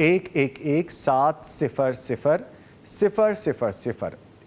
111-700-000।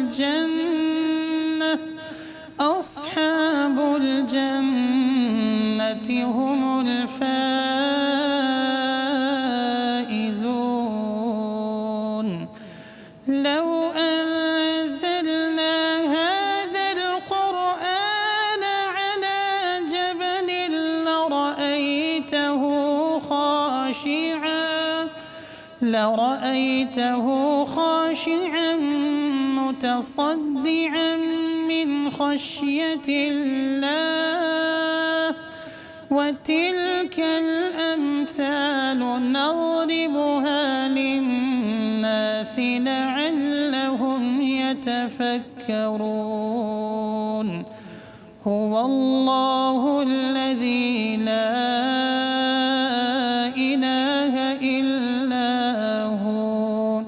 الجنة أصحاب الجنة هم الفائزون لو أنزلنا هذا القرآن على جبل لرأيته خاشعا متصدعا من خشية الله وتلك الأمثال نضربها للناس لعلهم يتفكرون هو الله الذي لا إله إلا هو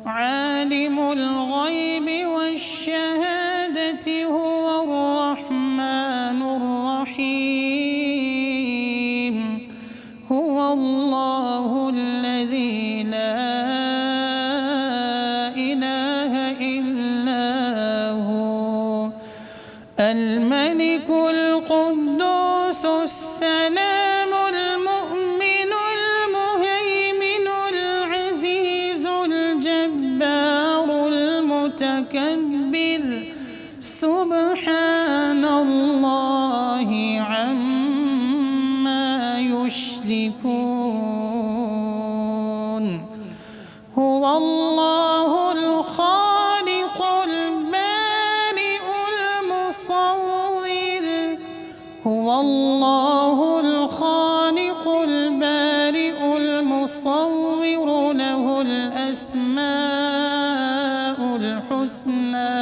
عالم الغيب والشهادة هو الرحمن الرحيم هو الله الذي لا إله إلا هو الملك القدوس السلام المؤمن المهيمن العزيز الجبار المتكبر سبحان الله عما يشركون هو الله الخالق البارئ المصور هو الله الخالق البارئ المصور له الأسماء الحسنى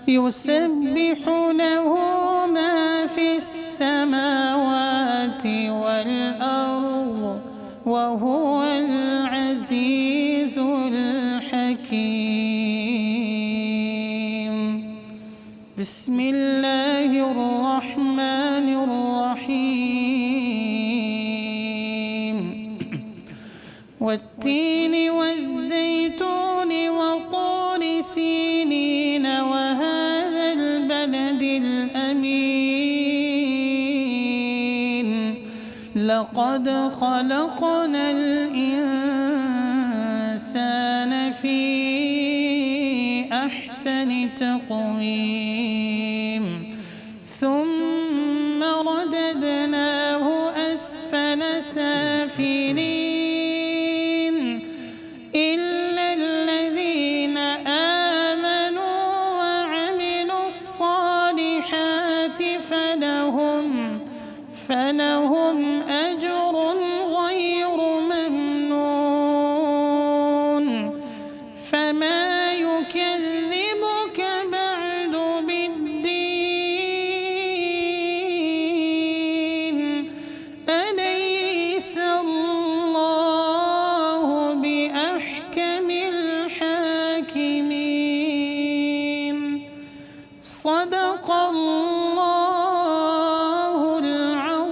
يسبح له ما في السماوات والأرض وهو العزيز الحكيم بسم الله الرحمن الرحيم والتين والزيتون وطور سينين وهذا البلد الأمين لقد خلقنا الإنسان في أحسن تقويم ثم رددناه أسفل سافلين إلا الذين آمنوا وعملوا الصالحات فلهم أجر غير ممنون فما يكذبك بعد بالدين أليس الله بأحكم الحاكمين صدق الله العظيم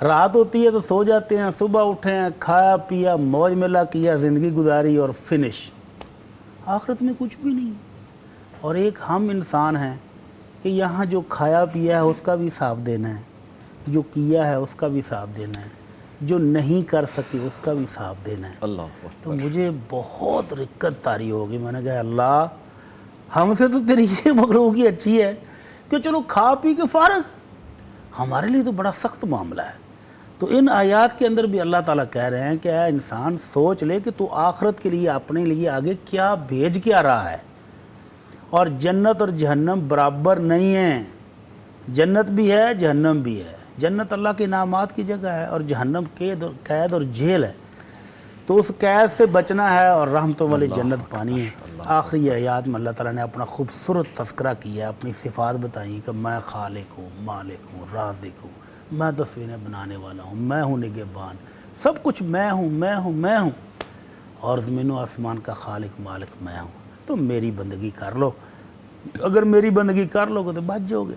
رات ہوتی ہے تو سو جاتے ہیں، صبح اٹھے ہیں، کھایا پیا، موج ملا کیا، زندگی گزاری اور فنش. آخرت میں کچھ بھی نہیں. اور ایک ہم انسان ہیں کہ یہاں جو کھایا پیا ہے اس کا بھی حساب دینا ہے، جو کیا ہے اس کا بھی حساب دینا ہے، جو نہیں کر سکے اس کا بھی حساب دینا ہے. اللہ تو مجھے بہت رکت طاری ہوگی. میں نے کہا اللہ ہم سے تو تیری یہ مخلوقی اچھی ہے کہ چلو کھا پی کے فارغ، ہمارے لیے تو بڑا سخت معاملہ ہے. تو ان آیات کے اندر بھی اللہ تعالیٰ کہہ رہے ہیں کہ اے انسان سوچ لے کہ تو آخرت کے لیے اپنے لیے آگے کیا بھیج کیا رہا ہے. اور جنت اور جہنم برابر نہیں ہیں. جنت بھی ہے، جہنم بھی ہے. جنت اللہ کے انعامات کی جگہ ہے اور جہنم قید اور جیل ہے. تو اس قید سے بچنا ہے اور رحمتوں والی جنت پانی ہے. آخری آیات میں اللہ تعالیٰ نے اپنا خوبصورت تذکرہ کیا ہے، اپنی صفات بتائیں کہ میں خالق ہوں، مالک ہوں، رازق ہوں، میں تصویریں بنانے والا ہوں، میں ہوں نگہبان، سب کچھ میں ہوں میں ہوں میں ہوں، اور زمین و آسمان کا خالق مالک میں ہوں. تو میری بندگی کر لو. اگر میری بندگی کر لو گے تو بچ جاؤ گے.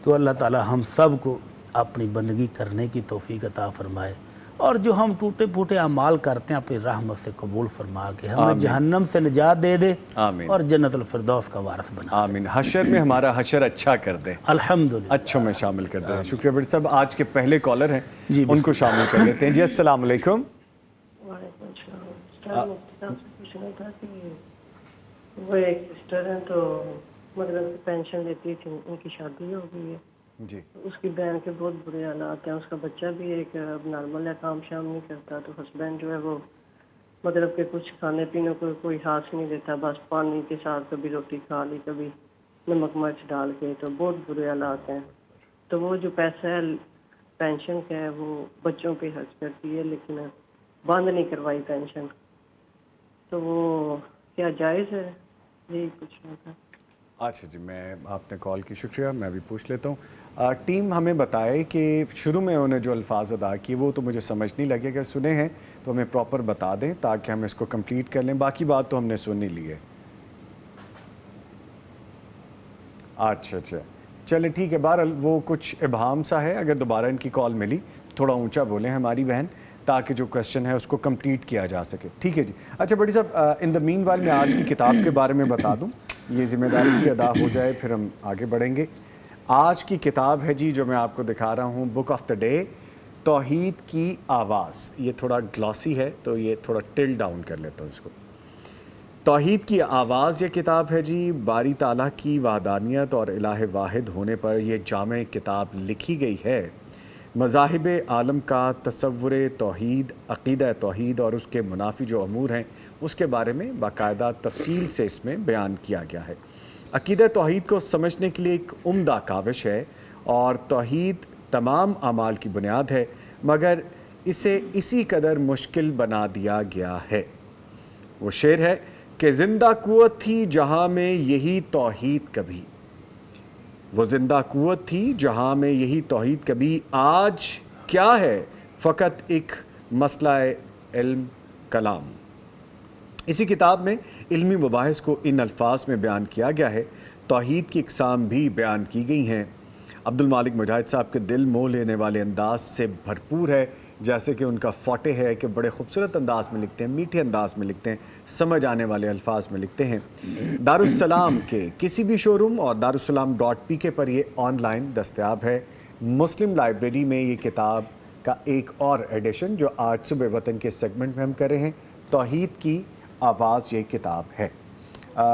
تو اللہ تعالیٰ ہم سب کو اپنی بندگی کرنے کی توفیق عطا فرمائے، اور جو ہم ٹوٹے پھوٹے اعمال کرتے ہیں اپنی رحمت سے قبول فرما کے ہمیں جہنم سے نجات دے دے آمین اور جنت الفردوس کا وارث بنا. آمین. حشر میں ہمارا حشر اچھا کر دے، الحمدللہ. اچھوں میں شامل کر دیں. شکریہ بڑی صاحب. آج کے پہلے کالر ہیں جی ان کو شامل کر لیتے ہیں. جی السلام علیکم. وعلیکم السلام. مفتی صاحب سے پوچھنا تھا کہ وہ ایک سسٹر ہیں تو مطلب پینشن لیتی تھی، ان کی شادی ہو گئی ہے. جی اس کی بہن کے بہت برے حالات ہیں. اس کا بچہ بھی ایک نارمل ہے، کام شام نہیں کرتا. تو ہسبینڈ جو ہے وہ مطلب کہ کچھ کھانے پینے کو کوئی ہاتھ نہیں دیتا، بس پانی کے ساتھ کبھی روٹی کھا لی، کبھی نمک مرچ ڈال کے. تو بہت برے حالات ہیں. تو وہ جو پیسہ ہے پینشن کا ہے وہ بچوں پہ خرچ کرتی ہے، لیکن بند نہیں کروائی پینشن. تو وہ کیا جائز ہے؟ یہی پوچھنا تھا. اچھا جی، میں آپ نے کال کی شکریہ. میں بھی پوچھ لیتا ہوں. ٹیم ہمیں بتائے کہ شروع میں انہوں نے جو الفاظ ادا کیے وہ تو مجھے سمجھ نہیں لگے. اگر سنے ہیں تو ہمیں پراپر بتا دیں تاکہ ہم اس کو کمپلیٹ کر لیں. باقی بات تو ہم نے سن ہی لی ہے. اچھا چلیں ٹھیک ہے. بہرحال وہ کچھ ابہام سا ہے. اگر دوبارہ ان کی کال ملی تھوڑا اونچا بولیں ہماری بہن، تاکہ جو کوشچن ہے اس کو کمپلیٹ کیا جا سکے. ٹھیک ہے جی. اچھا بڑی صاحب، ان دا مین وائل میں آج کی کتاب کے بارے میں بتا دوں، یہ ذمہ داری بھی ادا ہو جائے، پھر ہم آگے بڑھیں گے. آج کی کتاب ہے جی جو میں آپ کو دکھا رہا ہوں، بک آف دا ڈے، توحید کی آواز. یہ تھوڑا گلوسی ہے تو یہ تھوڑا ٹل ڈاؤن کر لیتا ہوں اس کو. توحید کی آواز یہ کتاب ہے جی. باری تعالیٰ کی وحدانیت اور الہ واحد ہونے پر یہ جامع کتاب لکھی گئی ہے. مذاہب عالم کا تصور توحید، عقیدہ توحید اور اس کے منافی جو امور ہیں اس کے بارے میں باقاعدہ تفصیل سے اس میں بیان کیا گیا ہے. عقیدہ توحید کو سمجھنے کے لیے ایک عمدہ کاوش ہے، اور توحید تمام اعمال کی بنیاد ہے، مگر اسے اسی قدر مشکل بنا دیا گیا ہے. وہ شعر ہے کہ زندہ قوت تھی جہاں میں یہی توحید کبھی، وہ زندہ قوت تھی جہاں میں یہی توحید کبھی، آج کیا ہے فقط ایک مسئلہ علم کلام. اسی کتاب میں علمی مباحث کو ان الفاظ میں بیان کیا گیا ہے. توحید کی اقسام بھی بیان کی گئی ہیں. عبد المالک مجاہد صاحب کے دل موہ لینے والے انداز سے بھرپور ہے، جیسے کہ ان کا فوٹے ہے کہ بڑے خوبصورت انداز میں لکھتے ہیں، میٹھے انداز میں لکھتے ہیں، سمجھ آنے والے الفاظ میں لکھتے ہیں. دارالسلام کے کسی بھی شو روم اور darussalam.pk پر یہ آن لائن دستیاب ہے. مسلم لائبریری میں یہ کتاب کا ایک اور ایڈیشن جو آج صبح وطن کے سیگمنٹ میں ہم کر رہے ہیں، توحید کی آواز یہ کتاب ہے.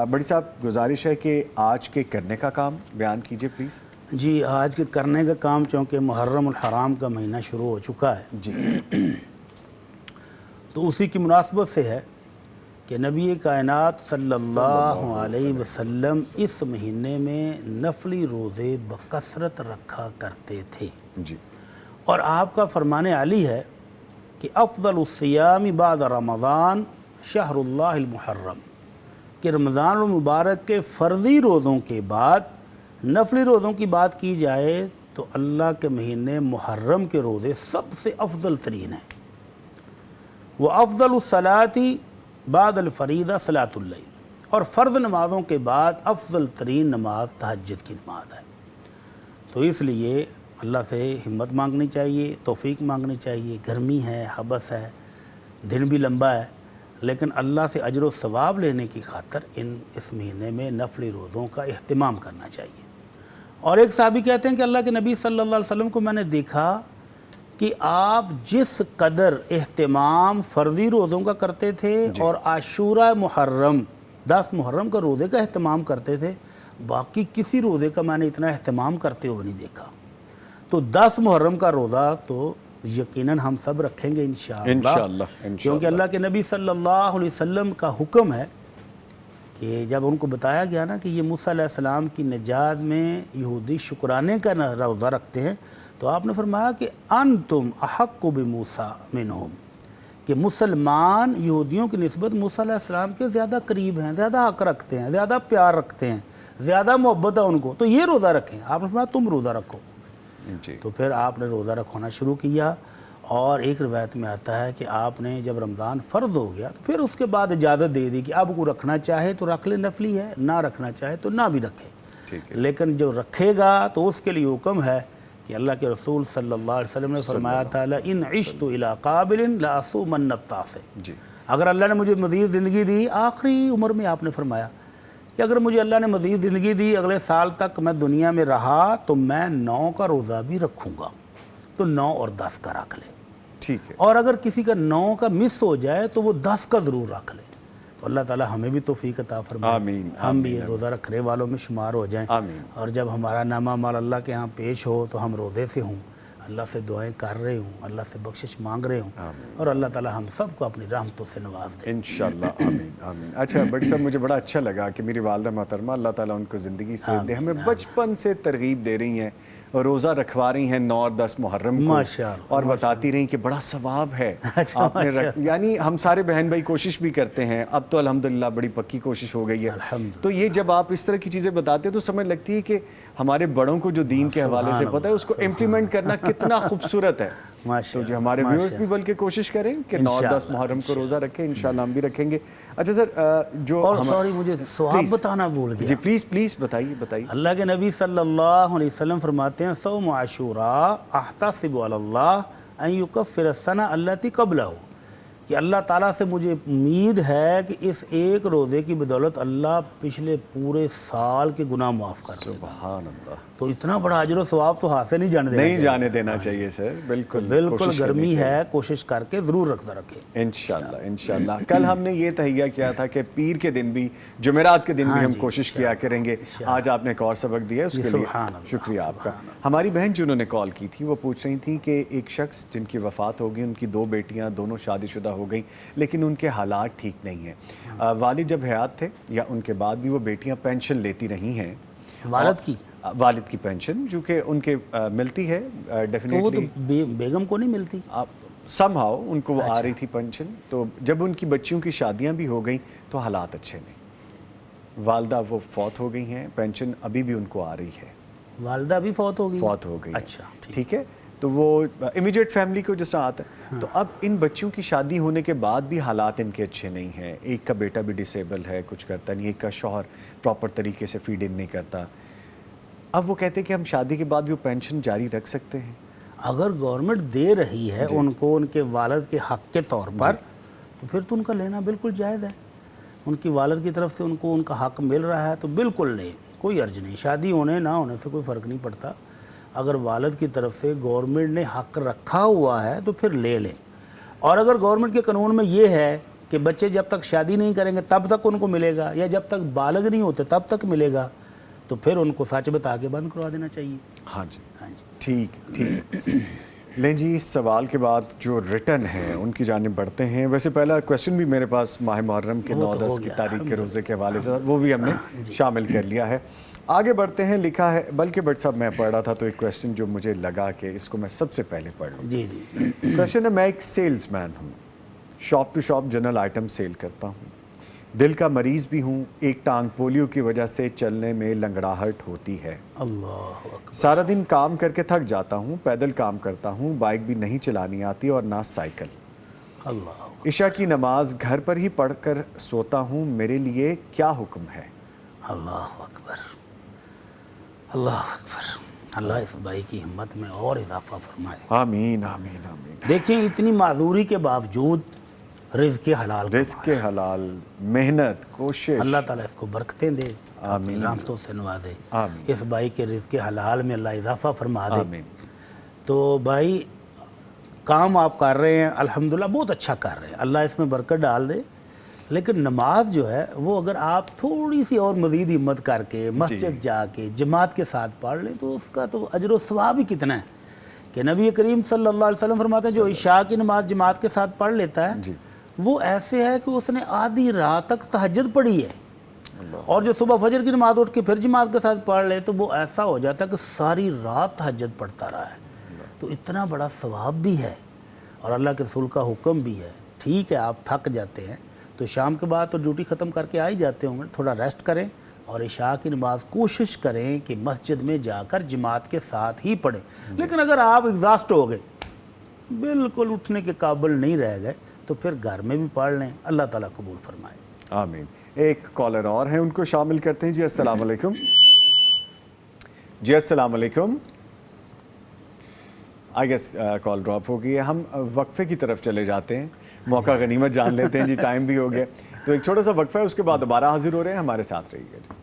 بڑی صاحب گزارش ہے کہ آج کے کرنے کا کام بیان کیجئے پلیز. جی آج کے کرنے کا کام، چونکہ محرم الحرام کا مہینہ شروع ہو چکا ہے جی تو اسی کی مناسبت سے ہے کہ نبی کائنات صلی اللہ علیہ وسلم اس مہینے میں نفلی روزے بکثرت رکھا کرتے تھے. جی اور آپ کا فرمان علی ہے کہ افضل الصیام بعد رمضان شہر اللہ المحرم، کہ رمضان المبارک کے فرضی روزوں کے بعد نفلی روزوں کی بات کی جائے تو اللہ کے مہینے محرم کے روزے سب سے افضل ترین ہیں. وہ افضل الصلاۃ بعد الفریضہ صلاۃ اللیل، اور فرض نمازوں کے بعد افضل ترین نماز تہجد کی نماز ہے. تو اس لیے اللہ سے ہمت مانگنی چاہیے، توفیق مانگنی چاہیے. گرمی ہے، حبس ہے، دن بھی لمبا ہے، لیکن اللہ سے اجر و ثواب لینے کی خاطر اس مہینے میں نفلی روزوں کا اہتمام کرنا چاہیے. اور ایک صحابی کہتے ہیں کہ اللہ کے نبی صلی اللہ علیہ وسلم کو میں نے دیکھا کہ آپ جس قدر اہتمام فرضی روزوں کا کرتے تھے اور عاشورہ محرم 10 محرم کا روزے کا اہتمام کرتے تھے، باقی کسی روزے کا میں نے اتنا اہتمام کرتے ہوئے نہیں دیکھا. تو 10 محرم کا روزہ تو یقیناً ہم سب رکھیں گے انشاءاللہ، کیونکہ اللہ کے نبی صلی اللہ علیہ وسلم کا حکم ہے کہ جب ان کو بتایا گیا نا کہ یہ موسیٰ علیہ السلام کی نجات میں یہودی شکرانے کا روزہ رکھتے ہیں، تو آپ نے فرمایا کہ انتم احق بموسیٰ منہم، کہ مسلمان یہودیوں کی نسبت موسیٰ علیہ السلام کے زیادہ قریب ہیں، زیادہ حق رکھتے ہیں، زیادہ پیار رکھتے ہیں، زیادہ محبت ہے ان کو، تو یہ روزہ رکھیں. آپ نے فرمایا تم روزہ رکھو. تو پھر آپ نے روزہ رکھنا شروع کیا. اور ایک روایت میں آتا ہے کہ آپ نے جب رمضان فرض ہو گیا تو پھر اس کے بعد اجازت دے دی کہ اب کو رکھنا چاہے تو رکھ لے، نفلی ہے، نہ رکھنا چاہے تو نہ بھی رکھے. لیکن جو رکھے گا تو اس کے لیے حکم ہے کہ اللہ کے رسول صلی اللہ علیہ وسلم نے فرمایا تھا ان عشت الی قابل لاصومن التاسع. اگر اللہ نے مجھے مزید زندگی دی، آخری عمر میں آپ نے فرمایا کہ اگر مجھے اللہ نے مزید زندگی دی، اگلے سال تک میں دنیا میں رہا، تو میں 9 کا روزہ بھی رکھوں گا. تو 9 اور 10 کا رکھ لے. ٹھیک ہے. اور اگر کسی کا 9 کا مس ہو جائے تو وہ 10 کا ضرور رکھ لے. تو اللہ تعالی ہمیں بھی توفیق عطا فرمائے، آمین. ہم بھی روزہ رکھنے والوں میں شمار ہو جائیں. آمین. اور جب ہمارا نامہ مال اللہ کے ہاں پیش ہو تو ہم روزے سے ہوں، اللہ سے دعائیں کر رہے ہوں، اللہ سے بخشش مانگ رہے ہوں، اور اللہ تعالی ہم سب کو اپنی رحمتوں سے نواز دے انشاءاللہ. آمین آمین. اچھا بٹ صاحب، مجھے بڑا اچھا لگا کہ میری والدہ محترمہ اللہ تعالیٰ ان کو زندگی سے دے، ہمیں بچپن سے ترغیب دے رہی ہیں اور روزہ رکھوا رہی ہیں 9 اور 10 محرم کو، اور بتاتی رہی کہ بڑا ثواب ہے آپ نے یعنی ہم سارے بہن بھائی کوشش بھی کرتے ہیں. اب تو الحمدللہ بڑی پکی کوشش ہو گئی ہے. تو یہ جب آپ اس طرح کی چیزیں بتاتے تو سمجھ لگتی ہے کہ ہمارے بڑوں کو جو دین کے حوالے سے پتہ ہے اس کو امپلیمنٹ کرنا کتنا خوبصورت ہے. تو جو ہمارے ویورز بھی بلکہ کوشش کریں کہ 9 اور 10 محرم کو روزہ رکھیں، انشاءاللہ ہم بھی رکھیں گے. اچھا سر، جو اور سوری مجھے ثواب بتانا بھول گیا. جی پلیز بتائیے. اللہ کے نبی صلی اللہ علیہ وسلم فرماتے ہیں صوم عاشوراء احتسب علی اللہ ان یکفر السنہ التی قبلہ، کہ اللہ تعالیٰ سے مجھے امید ہے کہ اس ایک روزے کی بدولت اللہ پچھلے پورے سال کے گناہ معاف کر دے گا. سبحان اللہ. تو اتنا بڑا اجر و ثواب تو ہاتھ سے نہیں جانے دینا چاہیے سر. بالکل گرمی ہے، کوشش کر کے ضرور رکھیں انشاءاللہ. کل ہم نے یہ تہیہ کیا تھا کہ پیر کے دن بھی، جمعرات کے دن بھی ہم کوشش کیا کریں گے. آج آپ نے ایک اور سبق دیا، اس کے لیے شکریہ آپ کا. ہماری بہن جنہوں نے کال کی تھی وہ پوچھ رہی تھیں کہ ایک شخص جن کی وفات ہو گئی، ان کی 2 بیٹیاں دونوں شادی شدہ ہو گئیں، لیکن ان کے حالات ٹھیک نہیں ہیں. والد جب حیات تھے یا ان کے بعد بھی وہ بیٹیاں پینشن لیتی رہی ہیں. والد کی پینشن جو کہ ان کے ملتی ہے ڈیفینیٹلی، تو وہ تو بیگم کو نہیں ملتی، سم ہاؤ ان کو وہ آ رہی تھی پینشن. تو جب ان کی بچیوں کی شادیاں بھی ہو گئیں تو حالات اچھے نہیں. والدہ وہ فوت ہو گئی ہیں، پینشن ابھی بھی ان کو آ رہی ہے. والدہ بھی فوت ہو گئی. اچھا ٹھیک ہے. تو وہ امیجیٹ فیملی کو جس طرح آتا ہے. تو اب ان بچوں کی شادی ہونے کے بعد بھی حالات ان کے اچھے نہیں ہیں. ایک کا بیٹا بھی ڈسیبل ہے، کچھ کرتا نہیں، ایک کا شوہر پراپر طریقے سے فیڈ ان نہیں کرتا. اب وہ کہتے ہیں کہ ہم شادی کے بعد بھی وہ پینشن جاری رکھ سکتے ہیں. اگر گورنمنٹ دے رہی ہے ان کو ان کے والد کے حق کے طور پر، تو پھر تو ان کا لینا بالکل جائز ہے. ان کی والد کی طرف سے ان کو ان کا حق مل رہا ہے تو بالکل لیں، کوئی عرض نہیں. شادی ہونے نہ ہونے سے کوئی فرق نہیں پڑتا. اگر والد کی طرف سے گورنمنٹ نے حق رکھا ہوا ہے تو پھر لے لیں. اور اگر گورنمنٹ کے قانون میں یہ ہے کہ بچے جب تک شادی نہیں کریں گے تب تک ان کو ملے گا، یا جب تک بالغ نہیں ہوتے تب تک ملے گا، تو پھر ان کو سچ بتا کے بند کروا دینا چاہیے. ہاں جی ٹھیک ہے. لیں جی، اس سوال کے بعد جو ریٹن ہیں ان کی جانب بڑھتے ہیں. ویسے پہلا کویسچن بھی میرے پاس ماہ محرم کے 9-10 کی تاریخ کے روزے کے حوالے سے، وہ بھی ہم نے شامل کر لیا ہے. آگے بڑھتے ہیں. لکھا ہے، بلکہ بٹ صاحب میں پڑھ رہا تھا تو ایک کویسچن جو مجھے لگا کہ اس کو میں سب سے پہلے پڑھ لوں. جی کویسچن ہے، میں ایک سیلز مین ہوں، shop to shop general item sell کرتا ہوں. دل کا مریض بھی ہوں، ایک ٹانگ پولیو کی وجہ سے چلنے میں لنگڑاہٹ ہوتی ہے. اللہ اکبر. سارا دن کام کر کے تھک جاتا ہوں، پیدل کام کرتا ہوں، بائک بھی نہیں چلانی آتی اور نہ سائیکل. اللہ عشاء کی نماز گھر پر ہی پڑھ کر سوتا ہوں، میرے لیے کیا حکم ہے؟ اللہ اکبر. اللہ اکبر. اللہ اس بھائی کی ہمت میں اور اضافہ فرمائے. آمین آمین آمین. دیکھیں اتنی معذوری کے باوجود رزق حلال رزق حلال، محنت، کوشش، اللہ تعالیٰ اس کو برکتیں دے، اپنی رحمتوں سے نوازے. آمین. اس بھائی کے رزق حلال میں اللہ اضافہ فرما دے. آمین. تو بھائی کام آپ کر رہے ہیں الحمدللہ بہت اچھا کر رہے ہیں، اللہ اس میں برکت ڈال دے. لیکن نماز جو ہے وہ اگر آپ تھوڑی سی اور مزید ہمت کر کے مسجد جا کے جماعت کے ساتھ پڑھ لیں تو اس کا تو اجر و ثواب ہی کتنا ہے کہ نبی کریم صلی اللہ علیہ وسلم فرماتے ہیں جو عشاء کی نماز جماعت کے ساتھ پڑھ لیتا ہے وہ ایسے ہے کہ اس نے آدھی رات تک تہجد پڑھی ہے. اور جو صبح فجر کی نماز اٹھ کے پھر جماعت کے ساتھ پڑھ لے تو وہ ایسا ہو جاتا ہے کہ ساری رات تہجد پڑھتا رہا ہے. تو اتنا بڑا ثواب بھی ہے اور اللہ کے رسول کا حکم بھی ہے. ٹھیک ہے آپ تھک جاتے ہیں تو شام کے بعد تو ڈیوٹی ختم کر کے آ ہی جاتے ہوں گے، تھوڑا ریسٹ کریں اور عشاء کی نماز کوشش کریں کہ مسجد میں جا کر جماعت کے ساتھ ہی پڑھیں. لیکن اگر آپ ایگزاسٹ ہو گئے، بالکل اٹھنے کے قابل نہیں رہ گئے تو پھر گھر میں بھی پڑھ لیں. اللہ تعالیٰ قبول فرمائے. آمین. ایک کالر اور ہیں، ان کو شامل کرتے ہیں. جی السلام علیکم. جی السلام علیکم. آئی گیس کال ڈراپ ہو گئی ہے. ہم وقفے کی طرف چلے جاتے ہیں، موقع غنیمت جان لیتے ہیں. جی ٹائم بھی ہو گیا تو ایک چھوٹا سا وقفہ ہے، اس کے بعد دوبارہ حاضر ہو رہے ہیں. ہمارے ساتھ رہیے گا.